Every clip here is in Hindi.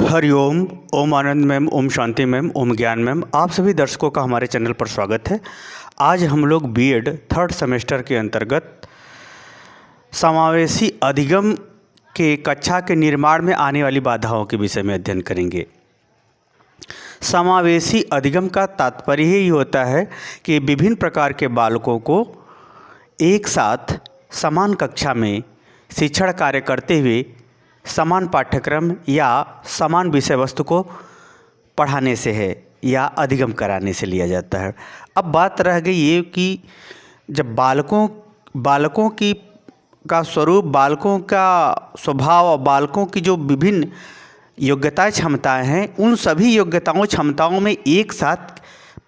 हरिओम, ओम आनंद मैम, ओम शांति मैम, ओम ज्ञान मैम, आप सभी दर्शकों का हमारे चैनल पर स्वागत है। आज हम लोग बीएड थर्ड सेमेस्टर के अंतर्गत समावेशी अधिगम के कक्षा के निर्माण में आने वाली बाधाओं के विषय में अध्ययन करेंगे। समावेशी अधिगम का तात्पर्य ही होता है कि विभिन्न प्रकार के बालकों को एक साथ समान कक्षा में शिक्षण कार्य करते हुए समान पाठ्यक्रम या समान विषय वस्तु को पढ़ाने से है या अधिगम कराने से लिया जाता है। अब बात रह गई ये कि जब बालकों की का स्वरूप, बालकों का स्वभाव और बालकों की जो विभिन्न योग्यताएं क्षमताएं हैं, उन सभी योग्यताओं क्षमताओं में एक साथ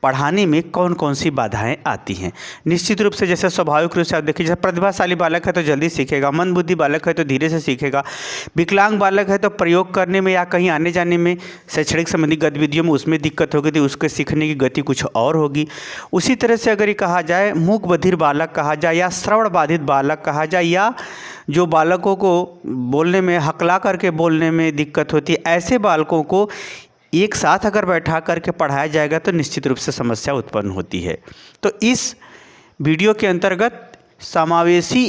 पढ़ाने में कौन कौन सी बाधाएं आती हैं। निश्चित रूप से जैसे स्वाभाविक रूप से आप देखिए, जैसे प्रतिभाशाली बालक है तो जल्दी सीखेगा, मंदबुद्धि बालक है तो धीरे से सीखेगा, विकलांग बालक है तो प्रयोग करने में या कहीं आने जाने में, शैक्षणिक संबंधी गतिविधियों में उसमें दिक्कत होगी तो उसके सीखने की गति कुछ और होगी। उसी तरह से अगर ये कहा जाए मूक बधिर बालक कहा जाए या श्रवण बाधित बालक कहा जाए, या जो बालकों को बोलने में हकला करके बोलने में दिक्कत होती है, ऐसे बालकों को एक साथ अगर बैठा करके पढ़ाया जाएगा तो निश्चित रूप से समस्या उत्पन्न होती है। तो इस वीडियो के अंतर्गत समावेशी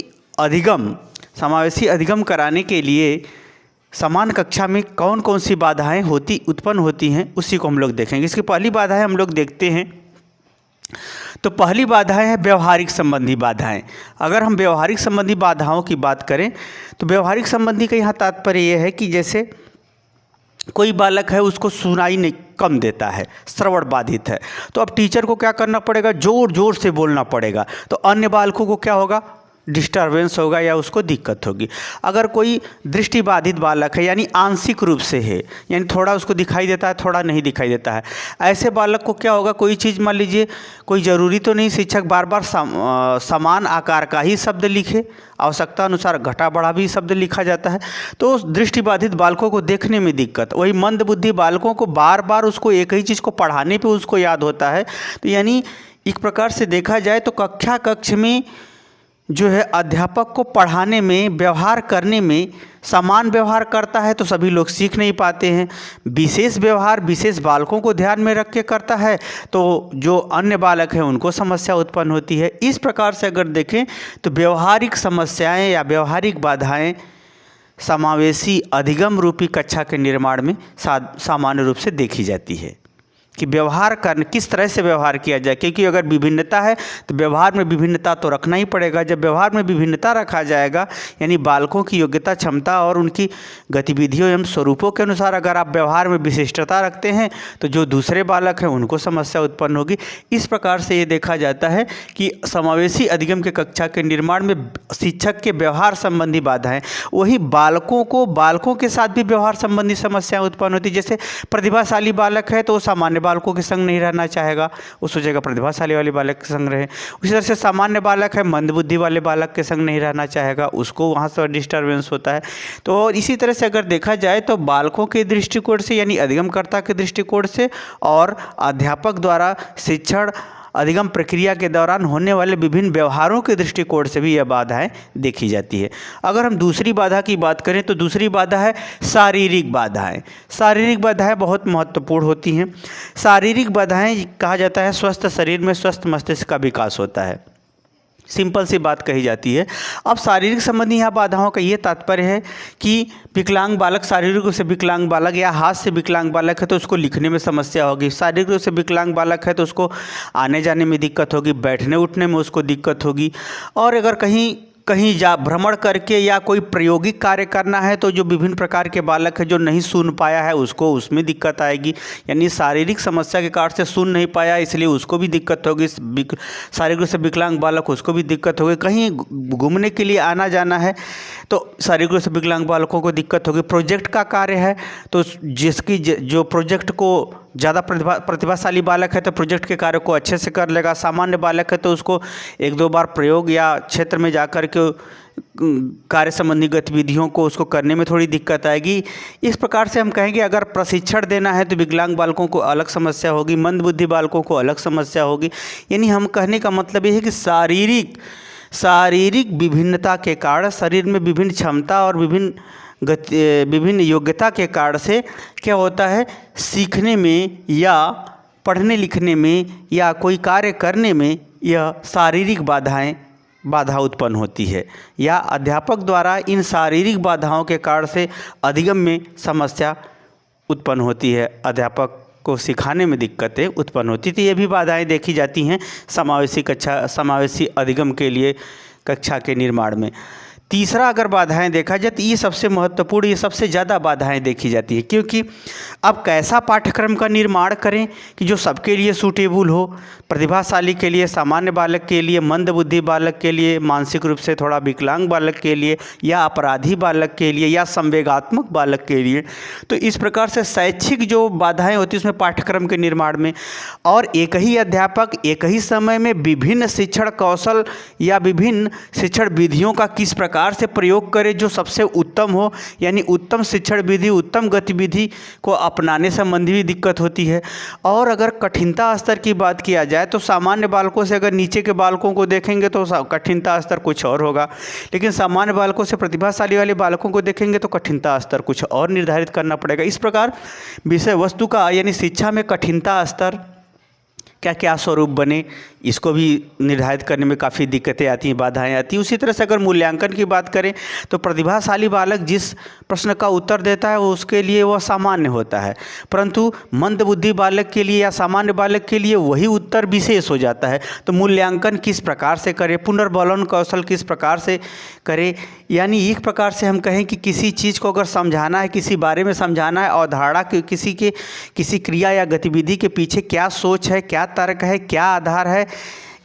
अधिगम कराने के लिए समान कक्षा में कौन कौन सी बाधाएं उत्पन्न होती हैं, उसी को हम लोग देखेंगे। इसकी पहली बाधाएं हम लोग देखते हैं। तो पहली बाधाएं है व्यवहारिक संबंधी बाधाएं। अगर हम व्यवहारिक संबंधी बाधाओं की बात करें तो व्यवहारिक संबंधी का यहाँ तात्पर्य यह है कि जैसे कोई बालक है उसको सुनाई नहीं कम देता है, श्रवण बाधित है, तो अब टीचर को क्या करना पड़ेगा, जोर जोर से बोलना पड़ेगा, तो अन्य बालकों को क्या होगा, डिस्टर्बेंस होगा या उसको दिक्कत होगी। अगर कोई दृष्टि बाधित बालक है यानी आंशिक रूप से है, यानी थोड़ा उसको दिखाई देता है थोड़ा नहीं दिखाई देता है, ऐसे बालक को क्या होगा, कोई चीज़ मान लीजिए, कोई ज़रूरी तो नहीं शिक्षक बार बार समान आकार का ही शब्द लिखे, आवश्यकता अनुसार घटा बढ़ा भी शब्द लिखा जाता है, तो उस दृष्टि बाधित बालकों को देखने में दिक्कत। वही मंदबुद्धि बालकों को बार बार उसको एक ही चीज़ को पढ़ाने पे उसको याद होता है। तो यानी एक प्रकार से देखा जाए तो कक्ष में जो है अध्यापक को पढ़ाने में, व्यवहार करने में समान व्यवहार करता है तो सभी लोग सीख नहीं पाते हैं। विशेष व्यवहार विशेष बालकों को ध्यान में रख के करता है तो जो अन्य बालक हैं उनको समस्या उत्पन्न होती है। इस प्रकार से अगर देखें तो व्यवहारिक समस्याएं या व्यवहारिक बाधाएं समावेशी अधिगम रूपी कक्षा के निर्माण में सामान्य रूप से देखी जाती है कि व्यवहार करने, किस तरह से व्यवहार किया जाए, क्योंकि अगर विभिन्नता है तो व्यवहार में विभिन्नता तो रखना ही पड़ेगा। जब व्यवहार में विभिन्नता रखा जाएगा यानी बालकों की योग्यता क्षमता और उनकी गतिविधियों एवं स्वरूपों के अनुसार अगर आप व्यवहार में विशिष्टता रखते हैं तो जो दूसरे बालक हैं उनको समस्या उत्पन्न होगी। इस प्रकार से ये देखा जाता है कि समावेशी अधिगम के कक्षा के निर्माण में शिक्षक के व्यवहार संबंधी बाधाएं, वही बालकों के साथ भी व्यवहार संबंधी समस्याएं उत्पन्न होती। जैसे प्रतिभाशाली बालक है तो सामान्य बालकों के संग नहीं रहना चाहेगा, वो सोचेगा प्रतिभाशाली वाले बालक के संग रहे। उसी तरह से सामान्य बालक है, मंदबुद्धि वाले बालक के संग नहीं रहना चाहेगा, उसको वहाँ से डिस्टर्बेंस होता है। तो और इसी तरह से अगर देखा जाए तो बालकों के दृष्टिकोण से यानी अधिगमकर्ता के दृष्टिकोण से और अध्यापक द्वारा शिक्षण अधिगम प्रक्रिया के दौरान होने वाले विभिन्न व्यवहारों के दृष्टिकोण से भी यह बाधाएं देखी जाती है। अगर हम दूसरी बाधा की बात करें तो दूसरी बाधा है शारीरिक बाधाएं। शारीरिक बाधाएं बहुत महत्वपूर्ण होती हैं। शारीरिक बाधाएं कहा जाता है स्वस्थ शरीर में स्वस्थ मस्तिष्क का विकास होता है, सिंपल सी बात कही जाती है। अब शारीरिक संबंधी यहाँ बाधाओं का ये तात्पर्य है कि विकलांग बालक, शारीरिक रूप से विकलांग बालक या हाथ से विकलांग बालक है तो उसको लिखने में समस्या होगी। शारीरिक रूप से विकलांग बालक है तो उसको आने जाने में दिक्कत होगी, बैठने उठने में उसको दिक्कत होगी। और अगर कहीं भ्रमण करके या कोई प्रायोगिक कार्य करना है तो जो विभिन्न प्रकार के बालक है जो नहीं सुन पाया है उसको उसमें दिक्कत आएगी। यानी शारीरिक समस्या के कारण से सुन नहीं पाया इसलिए उसको भी दिक्कत होगी। शारीरिक रूप से विकलांग बालक उसको भी दिक्कत होगी। कहीं घूमने के लिए आना जाना है तो शारीरिक रूप से विकलांग बालकों को दिक्कत होगी। प्रोजेक्ट का कार्य है तो जो प्रोजेक्ट को ज़्यादा प्रतिभाशाली बालक है तो प्रोजेक्ट के कार्य को अच्छे से कर लेगा। सामान्य बालक है तो उसको एक दो बार प्रयोग या क्षेत्र में जाकर के कार्य संबंधी गतिविधियों को उसको करने में थोड़ी दिक्कत आएगी। इस प्रकार से हम कहेंगे अगर प्रशिक्षण देना है तो विकलांग बालकों को अलग समस्या होगी, मंदबुद्धि बालकों को अलग समस्या होगी। यानी हम कहने का मतलब ये है कि शारीरिक विभिन्नता के कारण शरीर में विभिन्न क्षमता और विभिन्न विभिन्न योग्यता के कारण से क्या होता है, सीखने में या पढ़ने लिखने में या कोई कार्य करने में यह शारीरिक बाधा उत्पन्न होती है, या अध्यापक द्वारा इन शारीरिक बाधाओं के कारण से अधिगम में समस्या उत्पन्न होती है, अध्यापक को सिखाने में दिक्कतें उत्पन्न होती थी। ये भी बाधाएं देखी जाती हैं समावेशी अधिगम के लिए कक्षा के निर्माण में। तीसरा अगर बाधाएं देखा जाए तो ये सबसे महत्वपूर्ण, ये सबसे ज़्यादा बाधाएं देखी जाती है, क्योंकि अब कैसा पाठ्यक्रम का निर्माण करें कि जो सबके लिए सूटेबल हो, प्रतिभाशाली के लिए, सामान्य बालक के लिए, मंदबुद्धि बालक के लिए, मानसिक रूप से थोड़ा विकलांग बालक के लिए, या अपराधी बालक के लिए, या संवेगात्मक बालक के लिए। तो इस प्रकार से शैक्षिक जो बाधाएं होती हैं उसमें पाठ्यक्रम के निर्माण में, और एक ही अध्यापक एक ही समय में विभिन्न शिक्षण कौशल या विभिन्न शिक्षण विधियों का किस प्रकार से प्रयोग करे जो सबसे उत्तम हो, यानी उत्तम शिक्षण विधि, उत्तम गतिविधि को अपनाने संबंधी भी दिक्कत होती है। और अगर कठिनता स्तर की बात किया जाए तो सामान्य बालकों से अगर नीचे के बालकों को देखेंगे तो कठिनता स्तर कुछ और होगा, लेकिन सामान्य बालकों से प्रतिभाशाली वाले बालकों को देखेंगे तो कठिनता स्तर कुछ और निर्धारित करना पड़ेगा। इस प्रकार विषय वस्तु का यानी शिक्षा में कठिनता स्तर क्या क्या स्वरूप बने, इसको भी निर्धारित करने में काफ़ी दिक्कतें आती हैं, बाधाएं आती हैं। उसी तरह से अगर मूल्यांकन की बात करें तो प्रतिभाशाली बालक जिस प्रश्न का उत्तर देता है वो उसके लिए वह सामान्य होता है, परंतु मंदबुद्धि बालक के लिए या सामान्य बालक के लिए वही उत्तर विशेष हो जाता है। तो मूल्यांकन किस प्रकार से करें, पुनर्बलन कौशल किस प्रकार से करें, यानी एक प्रकार से हम कहें कि किसी चीज़ को अगर समझाना है, किसी बारे में समझाना है, अवधारणा किसी क्रिया या गतिविधि के पीछे क्या सोच है, क्या तर्क है, क्या आधार है,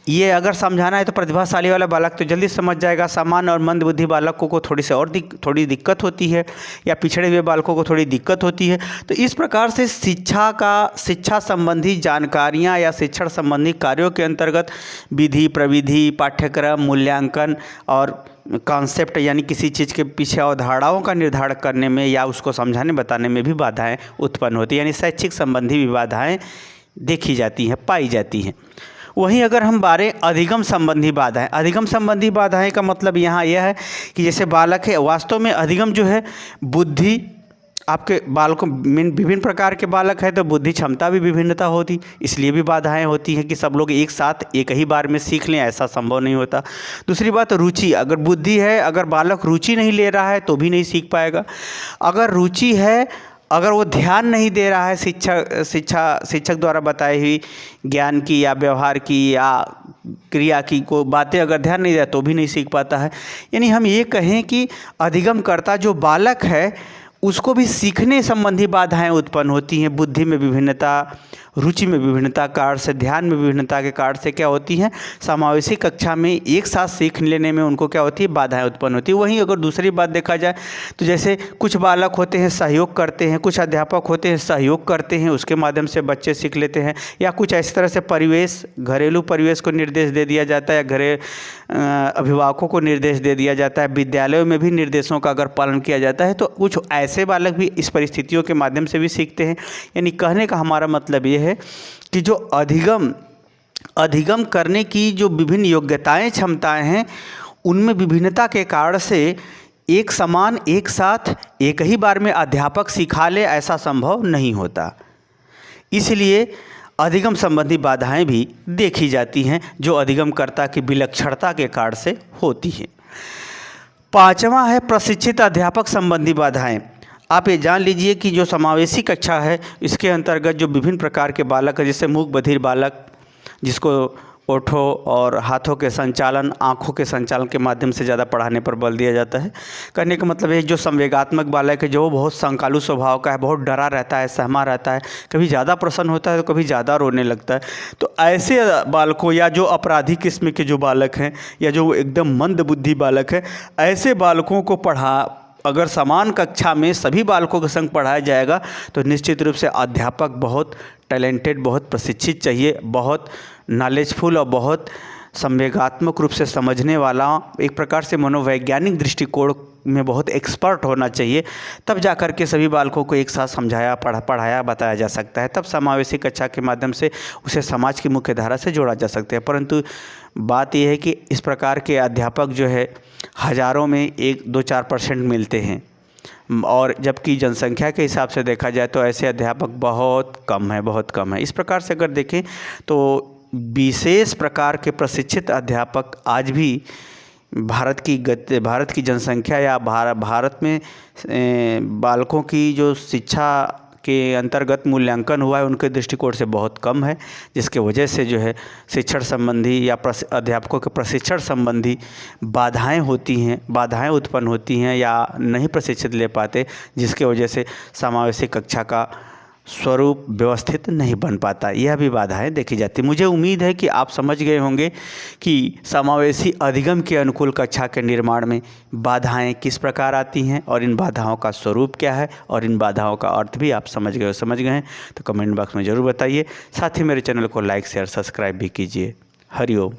ये अगर समझाना है तो प्रतिभाशाली वाला बालक तो जल्दी समझ जाएगा। सामान्य और मंदबुद्धि बालकों को थोड़ी दिक्कत होती है, या पिछड़े हुए बालकों को थोड़ी दिक्कत होती है। तो इस प्रकार से शिक्षा संबंधी जानकारियाँ या शिक्षण संबंधी कार्यों के अंतर्गत विधि, प्रविधि, पाठ्यक्रम, मूल्यांकन और कॉन्सेप्ट यानी किसी चीज़ के पीछे अवधारणाओं का निर्धारण करने में या उसको समझाने बताने में भी बाधाएं उत्पन्न होती हैं, यानी शैक्षिक संबंधी भी बाधाएं देखी जाती हैं, पाई जाती हैं। वहीं अगर हम अधिगम संबंधी बाधाएं का मतलब यहाँ यह है कि जैसे बालक है, वास्तव में अधिगम जो है बुद्धि, आपके बालकों में विभिन्न प्रकार के बालक है तो बुद्धि क्षमता भी विभिन्नता होती, इसलिए भी बाधाएं होती हैं कि सब लोग एक साथ एक ही बार में सीख लें, ऐसा संभव नहीं होता। दूसरी बात रुचि, अगर बुद्धि है, अगर बालक रुचि नहीं ले रहा है तो भी नहीं सीख पाएगा। अगर रुचि है, अगर वो ध्यान नहीं दे रहा है शिक्षक द्वारा बताई हुई ज्ञान की या व्यवहार की या क्रिया की को बातें अगर ध्यान नहीं दे तो भी नहीं सीख पाता है। यानी हम ये कहें कि अधिगमकर्ता जो बालक है उसको भी सीखने संबंधी बाधाएं उत्पन्न होती हैं। बुद्धि में विभिन्नता, रुचि में विभिन्नता कारण से, ध्यान में विभिन्नता के कारण से क्या होती हैं, समावेशी कक्षा में एक साथ सीख लेने में उनको क्या होती है, बाधाएं उत्पन्न होती है। वहीं अगर दूसरी बात देखा जाए तो जैसे कुछ बालक होते हैं सहयोग करते हैं, कुछ अध्यापक होते हैं सहयोग करते हैं, उसके माध्यम से बच्चे सीख लेते हैं, या कुछ इस तरह से परिवेश, घरेलू परिवेश को निर्देश दे दिया जाता है, अभिभावकों को निर्देश दे दिया जाता है, विद्यालयों में भी निर्देशों का अगर पालन किया जाता है तो कुछ ऐसे बालक भी इस परिस्थितियों के माध्यम से भी सीखते हैं। यानी कहने का हमारा मतलब ये है कि जो अधिगम करने की जो विभिन्न योग्यताएं, क्षमताएं हैं, उनमें विभिन्नता के कारण से एक समान, एक साथ, एक ही बार में अध्यापक सिखा ले ऐसा संभव नहीं होता। इसलिए अधिगम संबंधी बाधाएं भी देखी जाती हैं जो अधिगमकर्ता की विलक्षणता के कारण से होती हैं। पांचवा है प्रशिक्षित अध्यापक संबंधी बाधाएं। आप ये जान लीजिए कि जो समावेशी कक्षा है इसके अंतर्गत जो विभिन्न प्रकार के बालक है, जैसे मूक बधिर बालक जिसको ओठों और हाथों के संचालन, आँखों के संचालन के माध्यम से ज़्यादा पढ़ाने पर बल दिया जाता है। कहने का मतलब है जो संवेगात्मक बालक है, जो बहुत संकालू स्वभाव का है, बहुत डरा रहता है, सहमा रहता है, कभी ज़्यादा प्रसन्न होता है तो कभी ज़्यादा रोने लगता है, तो ऐसे बालकों, या जो अपराधी किस्म के जो बालक हैं, या जो एकदम मंदबुद्धि बालक है, ऐसे बालकों को अगर समान कक्षा में सभी बालकों के संग पढ़ाया जाएगा तो निश्चित रूप से अध्यापक बहुत टैलेंटेड, बहुत प्रशिक्षित चाहिए, बहुत नॉलेजफुल और बहुत संवेगात्मक रूप से समझने वाला, एक प्रकार से मनोवैज्ञानिक दृष्टिकोण में बहुत एक्सपर्ट होना चाहिए। तब जा कर के सभी बालकों को एक साथ समझाया, पढ़ाया, बताया जा सकता है। तब समावेशी कक्षा के माध्यम से उसे समाज की मुख्य धारा से जोड़ा जा सकता है। परंतु बात यह है कि इस प्रकार के अध्यापक जो है हज़ारों में 1, 2, 4% मिलते हैं। और जबकि जनसंख्या के हिसाब से देखा जाए तो ऐसे अध्यापक बहुत कम है। इस प्रकार से अगर देखें तो विशेष प्रकार के प्रशिक्षित अध्यापक आज भी भारत की जनसंख्या या भारत में बालकों की जो शिक्षा के अंतर्गत मूल्यांकन हुआ है उनके दृष्टिकोण से बहुत कम है, जिसके वजह से जो है शिक्षण संबंधी या अध्यापकों के प्रशिक्षण संबंधी बाधाएं उत्पन्न होती हैं या नहीं प्रशिक्षित ले पाते, जिसके वजह से समावेशी कक्षा का स्वरूप व्यवस्थित नहीं बन पाता। यह भी बाधाएं देखी जाती। मुझे उम्मीद है कि आप समझ गए होंगे कि समावेशी अधिगम के अनुकूल कक्षा के निर्माण में बाधाएं किस प्रकार आती हैं और इन बाधाओं का स्वरूप क्या है और इन बाधाओं का अर्थ भी आप समझ गए हैं तो कमेंट बॉक्स में ज़रूर बताइए। साथ ही मेरे चैनल को लाइक शेयर सब्सक्राइब भी कीजिए। हरिओम।